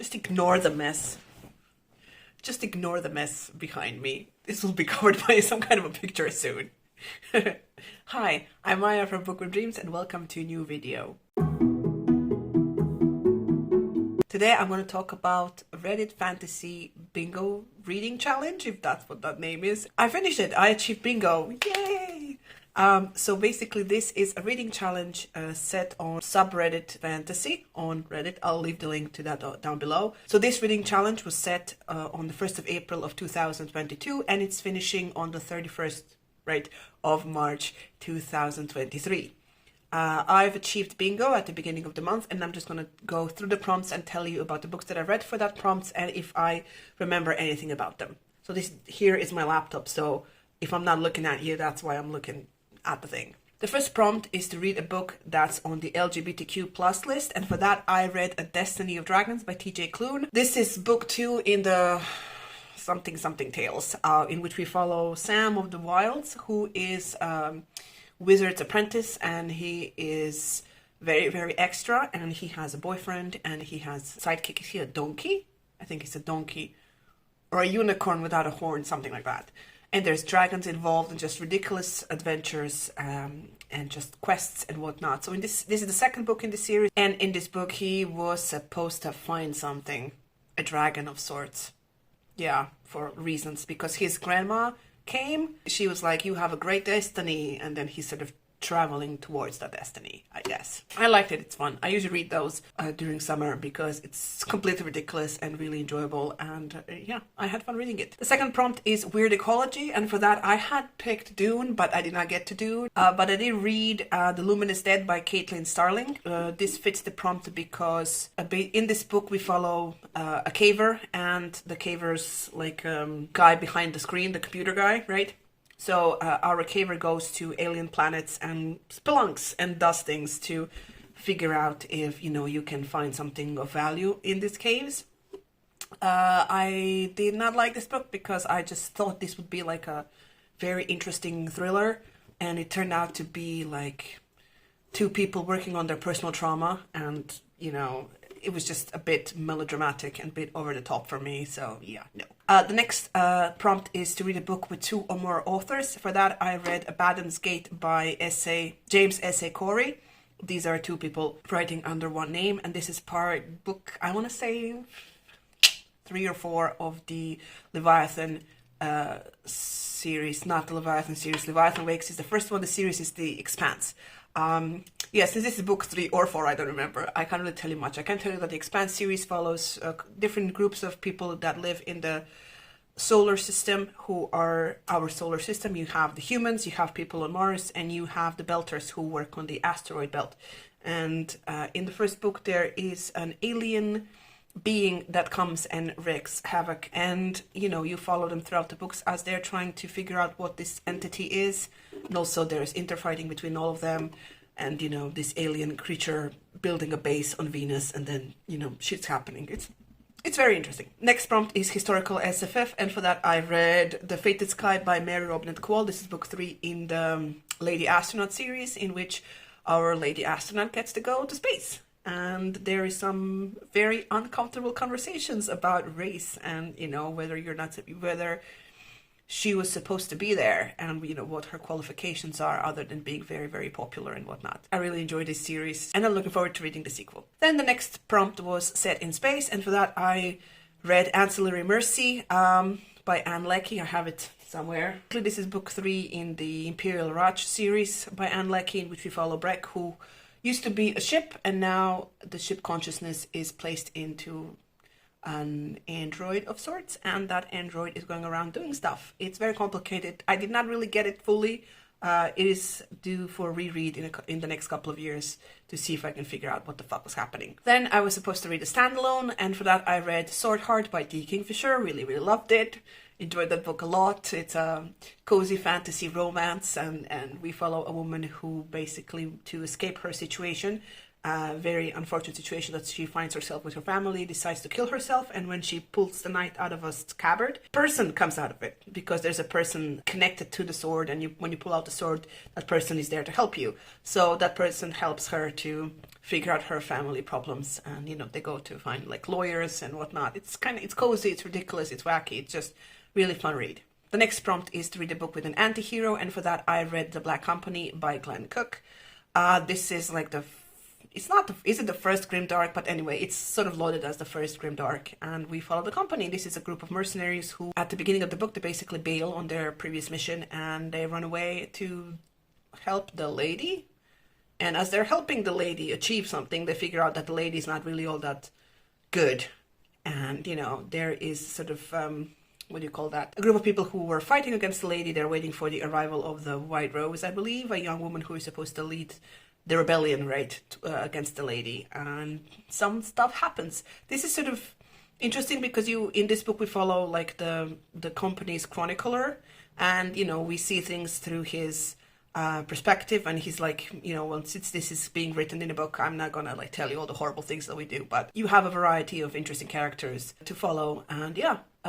Just ignore the mess. Just ignore the mess behind me. This will be covered by some kind of a picture soon. Hi, I'm Maya from Book with Dreams and welcome to a new video. Today I'm going to talk about Reddit Fantasy Bingo Reading Challenge, if that's what that name is. I finished it. I achieved bingo. Yay! So basically this is a reading challenge set on subreddit fantasy on Reddit. I'll leave the link to that down below. So this reading challenge was set on the 1st of April of 2022 and it's finishing on the 31st of March 2023. I've achieved bingo at the beginning of the month and I'm just going to go through the prompts and tell you about the books that I read for that prompts and if I remember anything about them. So this here is my laptop, so if I'm not looking at you, that's why I'm looking at the thing. The first prompt is to read a book that's on the LGBTQ plus list, and for that I read A Destiny of Dragons by TJ Klune. This is book 2 in the something tales, in which we follow Sam of the Wilds, who is wizard's apprentice, and he is very extra, and he has a boyfriend and he has a sidekick. Is he a donkey? I think he's a donkey or a unicorn without a horn, something like that. And there's dragons involved and just ridiculous adventures and just quests and whatnot. So in this is the second book in the series, and in this book he was supposed to find something, a dragon of sorts. Yeah, for reasons, because his grandma came, she was like, you have a great destiny, and then he's sort of traveling towards that destiny, I guess. I liked it, it's fun. I usually read those during summer because it's completely ridiculous and really enjoyable, and yeah, I had fun reading it. The second prompt is Weird Ecology, and for that I had picked Dune, but I did not get to Dune. But I did read The Luminous Dead by Caitlin Starling. This fits the prompt because in this book we follow a caver, and the caver's like guy behind the screen, the computer guy, right? So our caver goes to alien planets and spelunks and does things to figure out if, you can find something of value in these caves. I did not like this book because I just thought this would be like a very interesting thriller, and it turned out to be like two people working on their personal trauma, and, it was just a bit melodramatic and a bit over the top for me, so yeah, no. The next prompt is to read a book with 2 or more authors. For that I read Abaddon's Gate by James S.A. Corey. These are 2 people writing under one name, and this is part book, I want to say 3 or 4 of the Leviathan series. Not the Leviathan series, Leviathan Wakes is the first one, the series is The Expanse. Yes, this is book 3 or 4, I don't remember. I can't really tell you much. I can tell you that the Expanse series follows different groups of people that live in the solar system, who are our solar system. You have the humans, you have people on Mars, and you have the Belters who work on the asteroid belt. And in the first book there is an alien being that comes and wreaks havoc, and you follow them throughout the books as they're trying to figure out what this entity is, and also there's interfighting between all of them, and this alien creature building a base on Venus, and then shit's happening. It's very interesting. Next prompt is historical SFF, and for that I read The Fated Sky by Mary Robinette Kowal. This is book 3 in the Lady Astronaut series, in which our Lady Astronaut gets to go to space. And there is some very uncomfortable conversations about race and whether she was supposed to be there, and what her qualifications are other than being very popular and whatnot. I really enjoyed this series and I'm looking forward to reading the sequel. Then the next prompt was set in space, and for that I read Ancillary Mercy by Anne Leckie. I have it somewhere. This is book 3 in the Imperial Raj series by Anne Leckie, in which we follow Breck, who used to be a ship, and now the ship consciousness is placed into an android of sorts, and that android is going around doing stuff. It's very complicated. I did not really get it fully. It is due for reread in the next couple of years to see if I can figure out what the fuck was happening. Then I was supposed to read a standalone, and for that I read Sword Heart by D. Kingfisher. Really loved it. Enjoyed that book a lot. It's a cozy fantasy romance, and we follow a woman who basically, to escape her situation, very unfortunate situation that she finds herself with her family, decides to kill herself, and when she pulls the knight out of a scabbard, person comes out of it, because there's a person connected to the sword, and when you pull out the sword, that person is there to help you. So that person helps her to figure out her family problems, and they go to find like lawyers and whatnot. It's cozy, it's ridiculous, it's wacky, it's just really fun read. The next prompt is to read a book with an anti-hero, and for that I read The Black Company by Glenn Cook. This is like isn't the first grimdark, but anyway, it's sort of loaded as the first grimdark, and we follow the company. This is a group of mercenaries who, at the beginning of the book, they basically bail on their previous mission and they run away to help the lady. And as they're helping the lady achieve something, they figure out that the lady is not really all that good. And, there is sort of, what do you call that? A group of people who were fighting against the lady. They're waiting for the arrival of the White Rose, I believe, a young woman who is supposed to lead the rebellion, right, against the lady. And some stuff happens. This is sort of interesting because in this book we follow like the company's chronicler, and we see things through his perspective, and he's like, well, since this is being written in a book, I'm not gonna like tell you all the horrible things that we do, but you have a variety of interesting characters to follow, and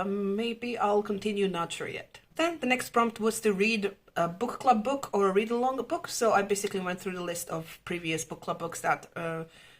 maybe I'll continue, not sure yet. Then the next prompt was to read a book club book or a read along book. So I basically went through the list of previous book club books that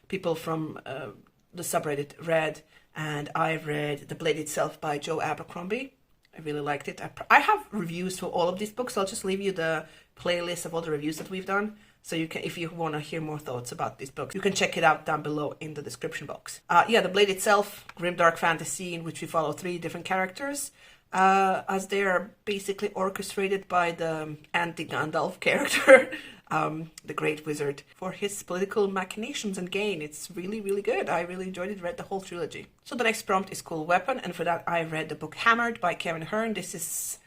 people from the subreddit read, and I read The Blade Itself by Joe Abercrombie. I really liked it. I have reviews for all of these books, so I'll just leave you the playlist of all the reviews that we've done. So you can, if you want to hear more thoughts about these books, you can check it out down below in the description box. The Blade Itself, grimdark fantasy in which we follow 3 different characters, as they are basically orchestrated by the anti-Gandalf character, the Great Wizard, for his political machinations and gain. It's really, really good. I really enjoyed it, read the whole trilogy. So the next prompt is Cool Weapon, and for that I read the book Hammered by Kevin Hearn. This is,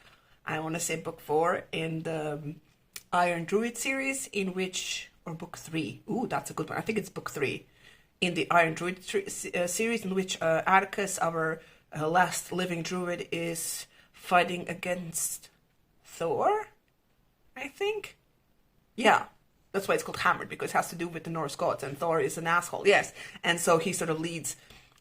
I want to say, book 4 in the Iron Druid series, or book 3. Ooh, that's a good one. I think it's book 3 in the Iron Druid series, in which Atticus, our last living druid, is fighting against Thor, I think. Yeah, that's why it's called Hammered, because it has to do with the Norse gods, and Thor is an asshole, yes. And so he sort of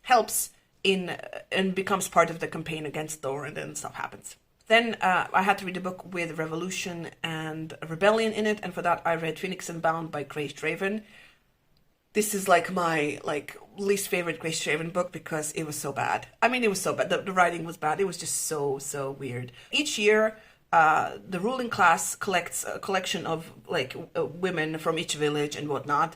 helps in, and becomes part of the campaign against Thor, and then stuff happens. Then I had to read a book with Revolution and Rebellion in it, and for that I read Phoenix Unbound by Grace Draven. This is like my least favorite Grace Draven book because it was so bad. I mean, it was so bad. The writing was bad. It was just so weird. Each year, the ruling class collects a collection of women from each village and whatnot,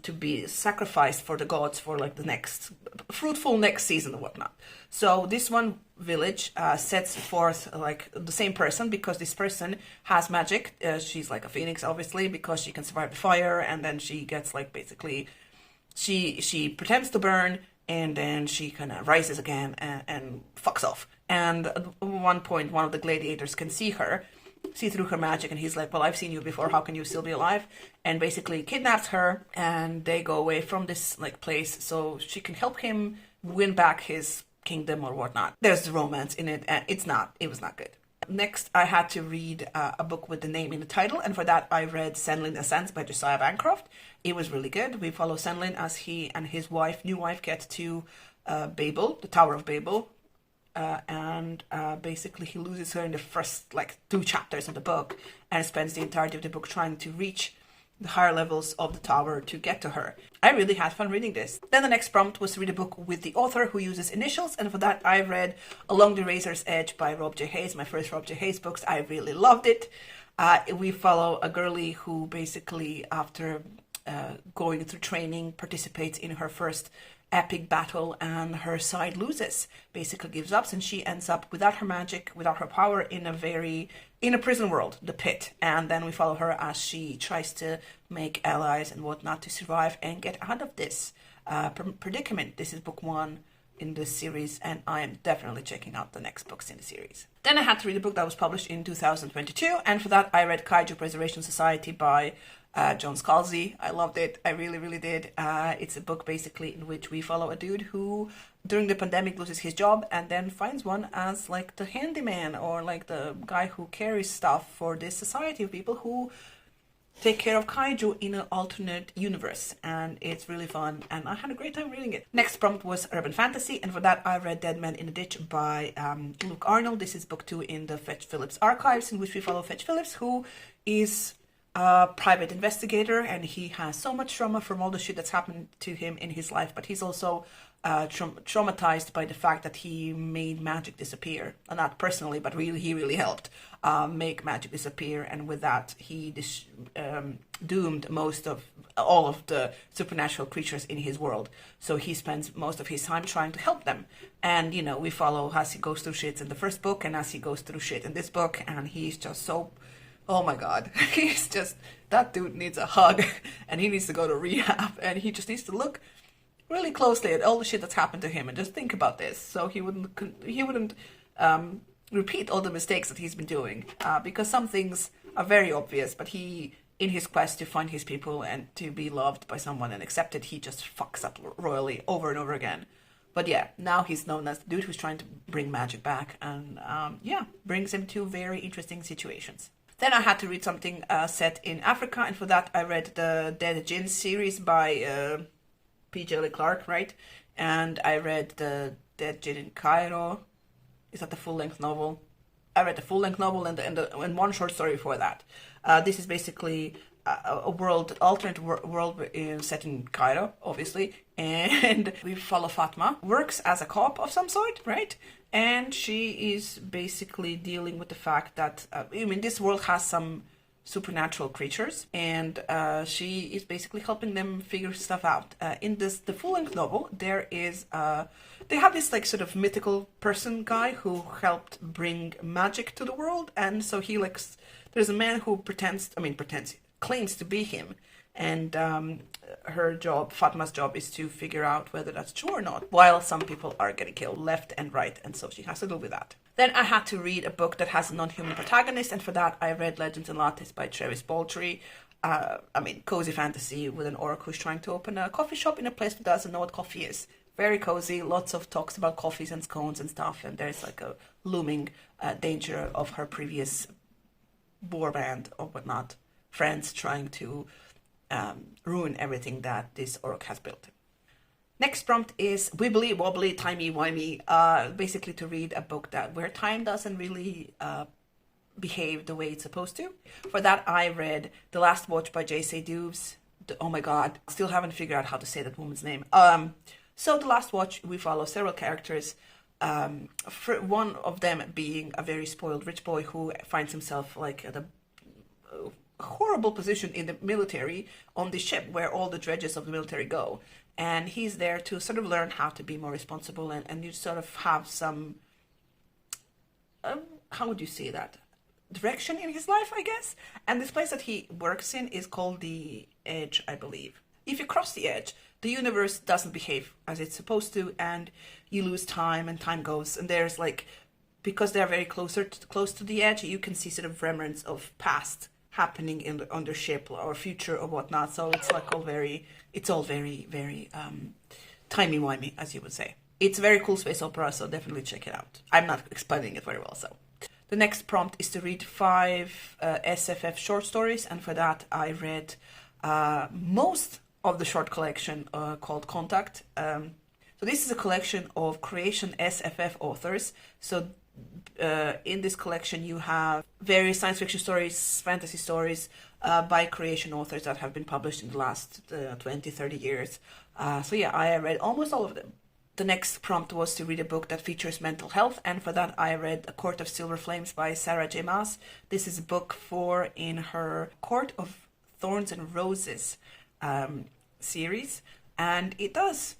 to be sacrificed for the gods for the next fruitful next season and whatnot. So this one village sets forth the same person, because this person has magic. She's like a phoenix, obviously, because she can survive the fire, and then she gets basically she pretends to burn, and then she kind of rises again and fucks off. And at one point, one of the gladiators can see through her magic, and he's like, well, I've seen you before, how can you still be alive? And basically kidnaps her, and they go away from this place so she can help him win back his kingdom or whatnot. There's romance in it, and it was not good. Next, I had to read a book with the name in the title, and for that I read Senlin Ascends by Josiah Bancroft. It was really good. We follow Senlin as he and his new wife get to Babel, the Tower of Babel, and basically he loses her in the first 2 chapters of the book, and spends the entirety of the book trying to reach the higher levels of the tower to get to her. I really had fun reading this. Then the next prompt was to read a book with the author who uses initials, and for that I read Along the Razor's Edge by Rob J. Hayes, my first Rob J. Hayes books. I really loved it. We follow a girlie who basically, after going through training, participates in her first epic battle, and her side loses, basically gives up, and she ends up without her magic, without her power, in a prison world, the pit. And then we follow her as she tries to make allies and whatnot to survive and get out of this predicament. This is book 1 in this series, and I am definitely checking out the next books in the series. Then I had to read a book that was published in 2022, and for that I read Kaiju Preservation Society by John Scalzi. I loved it. I really, really did. It's a book basically in which we follow a dude who during the pandemic loses his job and then finds one as the handyman, or the guy who carries stuff for this society of people who take care of kaiju in an alternate universe. And it's really fun, and I had a great time reading it. Next prompt was urban fantasy, and for that I read Dead Man in a Ditch by Luke Arnold. This is book 2 in the Fetch Phillips archives, in which we follow Fetch Phillips, who is a private investigator, and he has so much trauma from all the shit that's happened to him in his life, but he's also traumatized by the fact that he made magic disappear. Not personally, but really, he really helped make magic disappear, and with that, he doomed all of the supernatural creatures in his world. So he spends most of his time trying to help them. And, you know, we follow as he goes through shit in the first book and as he goes through shit in this book, and he's just so... Oh my god, he's just... That dude needs a hug, and he needs to go to rehab, and he just needs to look really closely at all the shit that's happened to him and just think about this, so he wouldn't repeat all the mistakes that he's been doing, because some things are very obvious, but he, in his quest to find his people and to be loved by someone and accepted, he just fucks up royally over and over again. But yeah, now he's known as the dude who's trying to bring magic back, and brings him to very interesting situations. Then I had to read something set in Africa, and for that I read the Dead Djinn series by P.J. Clark, right? And I read the Dead Djinn in Cairo. Is that the full-length novel? I read the full-length novel and one short story before that. This is basically a alternate world set in Cairo, obviously, and we follow Fatma. Works as a cop of some sort, right? And she is basically dealing with the fact that, this world has some supernatural creatures, and she is basically helping them figure stuff out. In the full-length novel, they have this like sort of mythical person guy who helped bring magic to the world, and so there's a man who claims to be him, and Fatma's job is to figure out whether that's true or not, while some people are getting killed left and right, and so she has to deal with that. Then I had to read a book that has a non-human protagonist, and for that I read Legends and Lattes by Travis Baltrey. Cozy fantasy with an orc who's trying to open a coffee shop in a place that doesn't know what coffee is. Very cozy, lots of talks about coffees and scones and stuff, and there's like a looming danger of her previous war band or whatnot, friends trying to ruin everything that this orc has built. Next prompt is wibbly wobbly timey wimey, basically to read a book where time doesn't really behave the way it's supposed to. For that I read The Last Watch by J.C. Dubs. Oh my god, still haven't figured out how to say that woman's name. So The Last Watch, we follow several characters, one of them being a very spoiled rich boy who finds himself like at a horrible position in the military on the ship where all the dredges of the military go, and he's there to sort of learn how to be more responsible, and you sort of have some how would you say that, direction in his life, I guess. And this place that he works in is called the Edge, I believe. If you cross the edge, the universe doesn't behave as it's supposed to, and you lose time, and time goes, and there's like, because they're very close to the edge, you can see sort of remnants of past happening on the ship or future or whatnot. So it's like all very timey-wimey, as you would say. It's a very cool space opera, so definitely check it out. I'm not explaining it very well, so. The next prompt is to read 5 SFF short stories, and for that I read most of the short collection called Contact. So this is a collection of Creation SFF authors. So in this collection you have various science fiction stories, fantasy stories by Creation authors that have been published in the last 20-30 years. So yeah, I read almost all of them. The next prompt was to read a book that features mental health, and for that I read A Court of Silver Flames by Sarah J. Maas. This is book 4 in her Court of Thorns and Roses series, and it does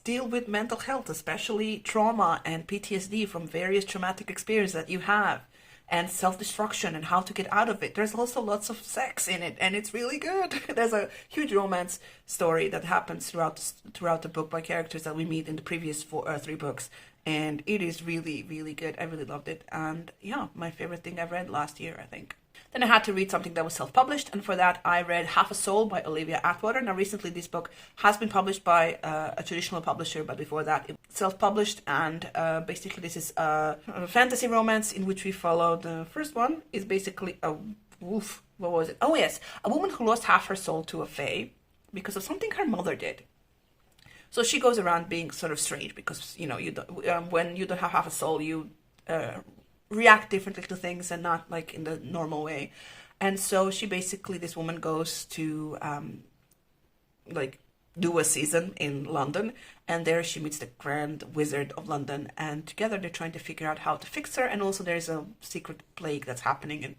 deal with mental health, especially trauma and PTSD from various traumatic experiences that you have, and self-destruction and how to get out of it. There's also lots of sex in it, and it's really good. There's a huge romance story that happens throughout the book by characters that we meet in the previous 3 books, and it is really, really good. I really loved it, and yeah, my favorite thing I've read last year, I think. Then I had to read something that was self-published, and for that I read Half a Soul by Olivia Atwater. Now recently this book has been published by a traditional publisher, but before that it was self-published, and basically this is a fantasy romance in which we follow, the first one is basically a wolf. What was it? Oh yes, a woman who lost half her soul to a fae because of something her mother did. So she goes around being sort of strange because, you know, you don't, when you don't have half a soul, you react differently to things and not like in the normal way. And so she basically, this woman goes to like do a season in London, and there she meets the Grand Wizard of London, and together they're trying to figure out how to fix her. And also there's a secret plague that's happening and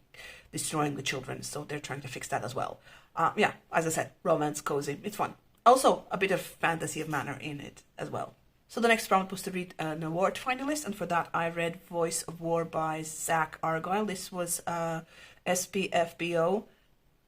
destroying the children, so they're trying to fix that as well. Yeah, as I said, romance, cozy, it's fun. Also a bit of fantasy of manner in it as well. So the next prompt was to read an award finalist, and for that I read Voice of War by Zach Argyle. This was SPFBO,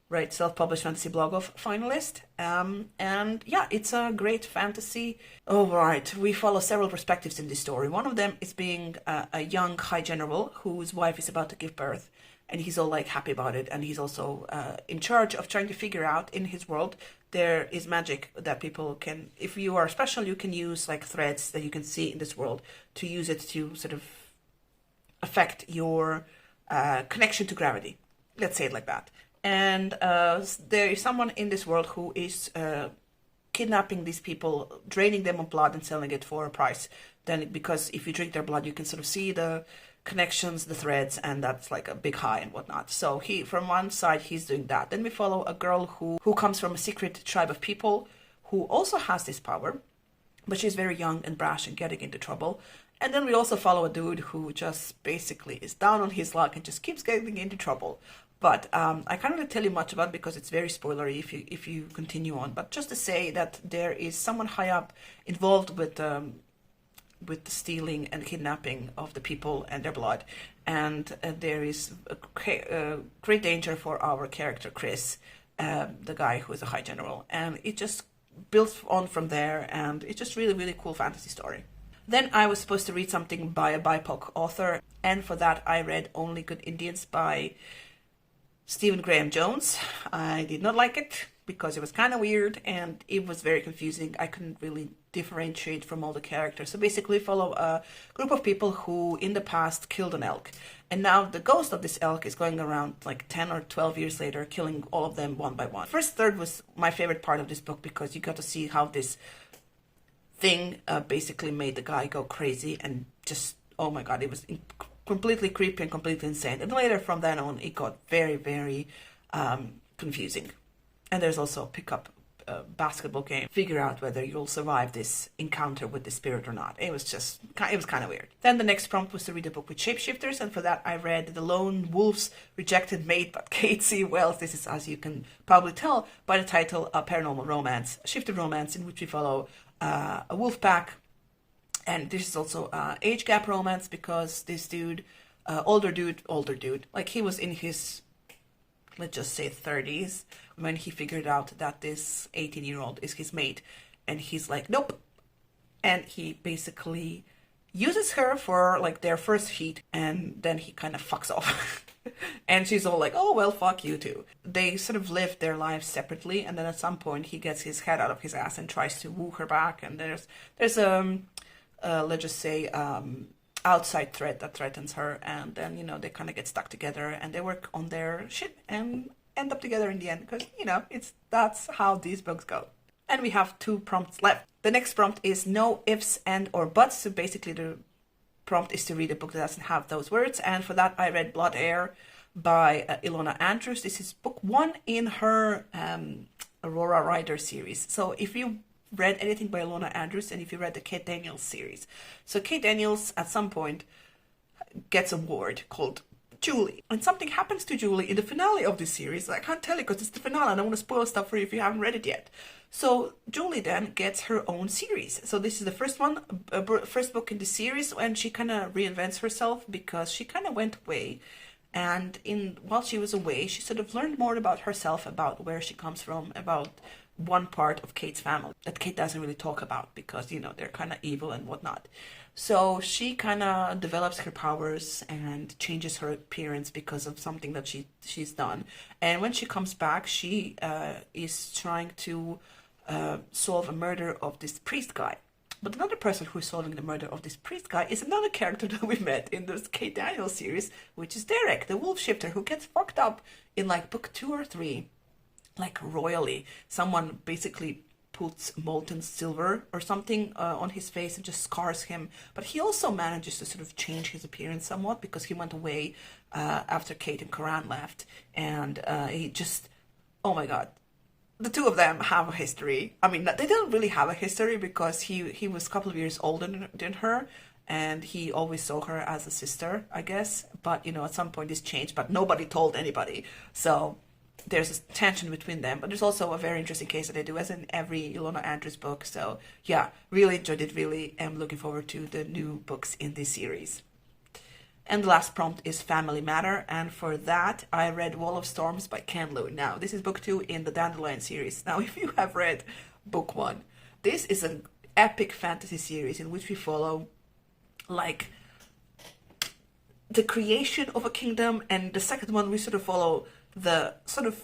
right, self-published fantasy blog of finalist. And yeah, it's a great fantasy. Oh, right, we follow several perspectives in this story. One of them is being a young high general whose wife is about to give birth, and he's all like happy about it, and he's also in charge of trying to figure out in his world there is magic that people can, if you are special, you can use like threads that you can see in this world to use it to sort of affect your connection to gravity. Let's say it like that. And there is someone in this world who is kidnapping these people, draining them of blood and selling it for a price. Then, because if you drink their blood, you can sort of see the connections, the threads, and that's like a big high and whatnot. So he, from one side, he's doing that. Then we follow a girl who comes from a secret tribe of people who also has this power, but she's very young and brash and getting into trouble. And then we also follow a dude who just basically is down on his luck and just keeps getting into trouble. But I can't really tell you much about it because it's very spoilery if you continue on. But just to say that there is someone high up involved with the stealing and kidnapping of the people and their blood, and there is a great danger for our character Chris, the guy who is a high general, and it just builds on from there, and it's just really, really cool fantasy story. Then I was supposed to read something by a BIPOC author, and for that I read Only Good Indians by Stephen Graham Jones. I did not like it because it was kind of weird and it was very confusing. I couldn't really differentiate from all the characters. So basically follow a group of people who in the past killed an elk, and now the ghost of this elk is going around like 10 or 12 years later, killing all of them one by one. First third was my favorite part of this book because you got to see how this thing basically made the guy go crazy and just, oh my god, it was completely creepy and completely insane. And later from then on it got very, very confusing. And there's also a pickup basketball game. Figure out whether you'll survive this encounter with the spirit or not. It was kind of weird. Then the next prompt was to read a book with shapeshifters, and for that I read The Lone Wolf's Rejected Mate by Kate C. Wells. This is, as you can probably tell by the title, a paranormal romance, shifted romance in which we follow a wolf pack. And this is also age gap romance because this dude, older dude, like he was in his, let's just say 30s when he figured out that this 18-year-old is his mate, and he's like, nope. And he basically uses her for like their first heat, and then he kind of fucks off. And she's all like, oh, well, fuck you too. They sort of live their lives separately, and then at some point he gets his head out of his ass and tries to woo her back, and there's let's just say outside threat that threatens her, and then, you know, they kind of get stuck together and they work on their shit and end up together in the end, because, you know, that's how these books go. And we have 2 prompts left. The next prompt is no ifs and or buts. So basically the prompt is to read a book that doesn't have those words, and for that I read Blood Air by Ilona Andrews. This is book 1 in her Aurora Rider series. So if you read anything by Ilona Andrews, and if you read the Kate Daniels series. So Kate Daniels at some point gets a ward called Julie, and something happens to Julie in the finale of this series. I can't tell you because it's the finale and I don't want to spoil stuff for you if you haven't read it yet. So Julie then gets her own series. So this is the first one, first book in the series, and she kind of reinvents herself because she kind of went away. And while she was away, she sort of learned more about herself, about where she comes from, about one part of Kate's family that Kate doesn't really talk about because, you know, they're kind of evil and whatnot. So she kind of develops her powers and changes her appearance because of something that she's done. And when she comes back, she is trying to solve a murder of this priest guy. But another person who is solving the murder of this priest guy is another character that we met in this Kate Daniels series, which is Derek, the wolf shifter, who gets fucked up in like book 2 or 3, like royally. Someone basically puts molten silver or something on his face and just scars him. But he also manages to sort of change his appearance somewhat, because he went away after Kate and Karan left, and he just, oh my god, the two of them have a history. I mean, they don't really have a history, because he was a couple of years older than her, and he always saw her as a sister, I guess. But, you know, at some point this changed, but nobody told anybody. So there's a tension between them. But there's also a very interesting case that they do, as in every Ilona Andrews book. So yeah, really enjoyed it, really am looking forward to the new books in this series. And the last prompt is Family Matter, and for that I read Wall of Storms by Ken Liu. Now, this is book 2 in the Dandelion series. Now, if you have read book 1, this is an epic fantasy series in which we follow, like, the creation of a kingdom, and the second one we sort of follow the sort of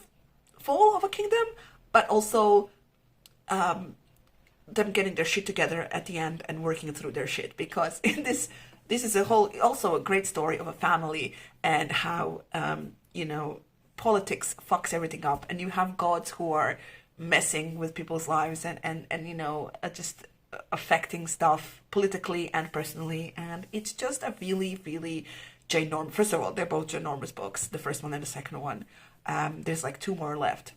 fall of a kingdom, but also them getting their shit together at the end and working through their shit, because in this is also a great story of a family, and how, you know, politics fucks everything up, and you have gods who are messing with people's lives and you know, just affecting stuff politically and personally. And it's just a really, really ginormous, first of all, they're both ginormous books, the first one and the second one. There's like 2 more left.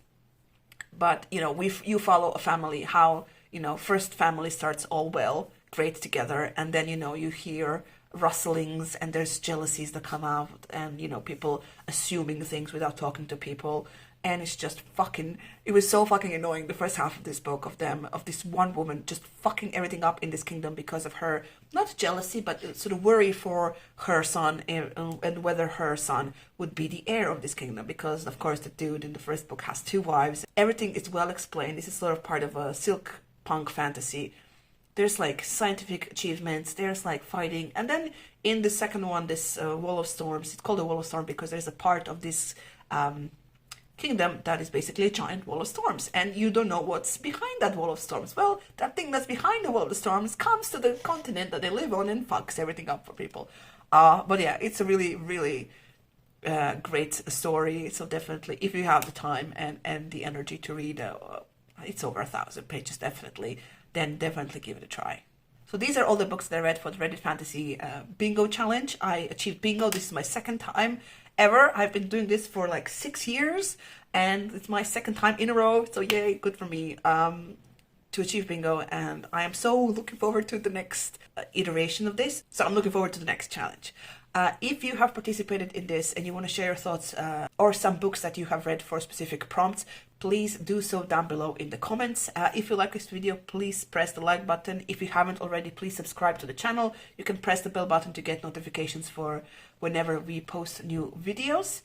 But, you know, you follow a family, how, you know, first family starts all well, great together, and then, you know, you hear rustlings and there's jealousies that come out, and, you know, people assuming things without talking to people. And it's just fucking, it was so fucking annoying, the first half of this book, of this one woman just fucking everything up in this kingdom because of her, not jealousy, but sort of worry for her son, and whether her son would be the heir of this kingdom, because of course the dude in the first book has 2 wives. Everything is well explained. This is sort of part of a silk punk fantasy. There's like scientific achievements, there's like fighting, and then in the second one, this Wall of Storms, it's called a Wall of Storm because there's a part of this kingdom that is basically a giant wall of storms, and you don't know what's behind that wall of storms. Well, that thing that's behind the wall of storms comes to the continent that they live on and fucks everything up for people. But yeah, it's a really, really great story. So definitely, if you have the time and the energy to read, it's over 1,000 pages, definitely, then definitely give it a try. So these are all the books that I read for the Reddit Fantasy Bingo Challenge. I achieved bingo. This is my second time ever. I've been doing this for like 6 years, and it's my second time in a row. So yay, good for me to achieve bingo. And I am so looking forward to the next iteration of this. So I'm looking forward to the next challenge. If you have participated in this and you want to share your thoughts or some books that you have read for specific prompts, please do so down below in the comments. If you like this video, please press the like button. If you haven't already, please subscribe to the channel. You can press the bell button to get notifications for whenever we post new videos.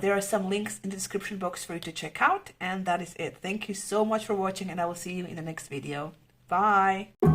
There are some links in the description box for you to check out. And that is it. Thank you so much for watching, and I will see you in the next video. Bye!